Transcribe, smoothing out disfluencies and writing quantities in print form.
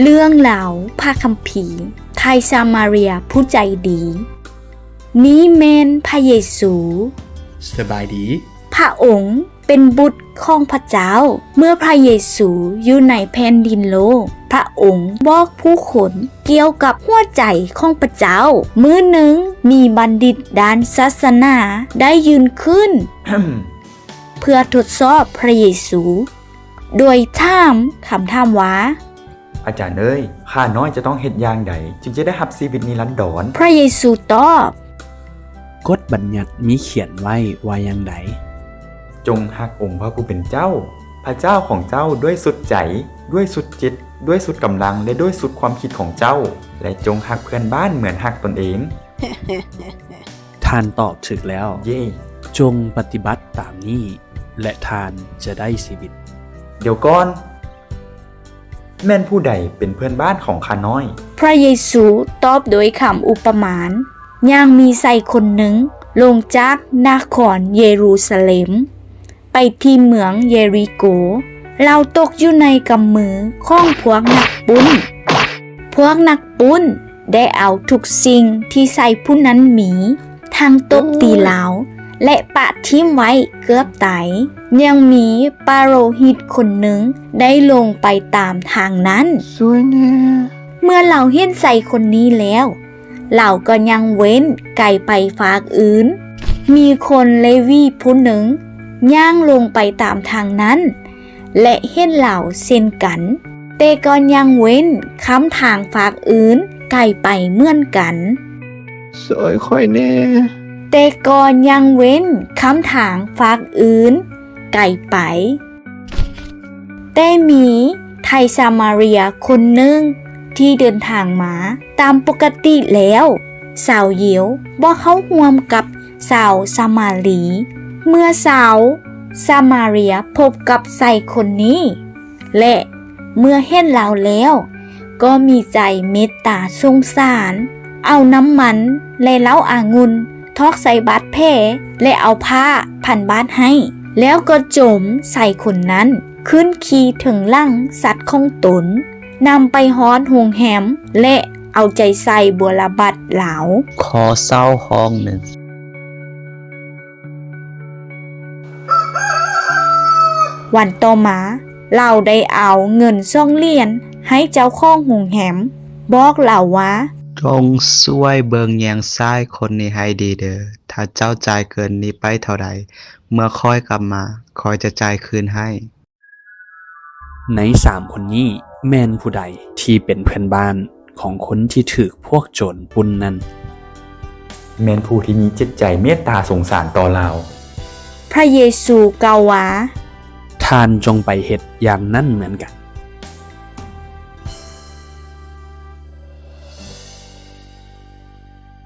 เรื่องราวพระคัมภีร์ไทยซามาเรียผู้ใจดีนี้แม่นพระเยซูสบายดีพระองค์เป็นบุตรของพระเจ้าเมื่อพระเยซูอยู่ในแผ่นดินโลกพระองค์บอกผู้คนเกี่ยวกับหัวใจของพระเจ้ามื้อหนึ่งมีบัณฑิตด้านศาสนาได้ยืนขึ้น เพื่อทดสอบพระเยซูโดยถามคำถามว่าอาจารย์เอ้ยข้าน้อยจะต้องเฮ็ดอย่างใดจึงจะได้รับชีวิตนิรันดรพระเยซูตอบกฎบัญญัติมีเขียนไว้ว่าอย่างใดจงฮักองค์พระผู้เป็นเจ้าพระเจ้าของเจ้าด้วยสุดใจด้วยสุดจิตด้วยสุดกำลังและด้วยสุดความคิดของเจ้าและจงฮักเพื่อนบ้านเหมือนฮักตนเอง ท่านตอบถูกแล้วเย่จงปฏิบัติตามนี้และท่านจะได้ชีวิตเดี๋ยวก่อนแม่นผู้ใดเป็นเพื่อนบ้านของข้าน้อยพระเยซูตอบโดยคำอุปมายังมีใส่คนหนึ่งลงจากนครเยรูซาเล็มไปที่เมืองเยริโกเราตกอยู่ในกำมือของพวกนักปุ้นได้เอาทุกสิ่งที่ใส่ผู้นั้นมีทั้งตบตีเหลาและปะทิ้งไว้เกือบตายยังมีปาโรหิตคนหนึ่งได้ลงไปตามทางนั้นเมื่อเราเห็นใส่คนนี้แล้วเราก็ยังเว้นไก่ไปฝากอื่นมีคนเลวีผู้หนึ่งย่างลงไปตามทางนั้นและเห็นเหล่าเช่นกันแต่ก็ยังเว้นค้ำทางฝากอื่นไก่ไปเหมือนกันสวยค่อยแน่แต่ก็ยังเว้นค้ำทางฝากอื่นไก่ไปแต่มีไทยซามาเรียคนหนึ่งที่เดินทางมาตามปกติแล้วสาวเหยวบ่เข้าร่วมกับสาวซามารีเมื่อสาวซามาเรียพบกับชายคนนี้และเมื่อเห็นเราแล้วก็มีใจเมตตาสงสารเอาน้ำมันและเหล้าอางุ่นทอกใส่บาดแผลและเอาผ้าพันบาดให้แล้วก็จมใส่คนนั้นขึ้นขี่ถึงหลังสัตว์ของตนนำไปฮ้อนโรงแรมและเอาใจใส่บัวระบัดเหลาขอเศร้าห้องหนึ่งวันต่อมาเราได้เอาเงิน2 เหรียญให้เจ้าของโรงแรมบอกเราว่าจงช่วยเบิงแยงซ้ายคนนี้ให้ดีเด้อถ้าเจ้าจ่ายเกินนี้ไปเท่าใดเมื่อค่อยกลับมาค่อยจะจ่ายคืนให้ใน3คนนี้แม่นผู้ใดที่เป็นเพื่อนบ้านของคนที่ถูกพวกโจรปุ้นนั้นแม่นผู้ที่มีจิตใจเมตตาสงสารต่อเราพระเยซูกล่าวว่าท่านจงไปเฮ็ดอย่างนั้นเหมือนกัน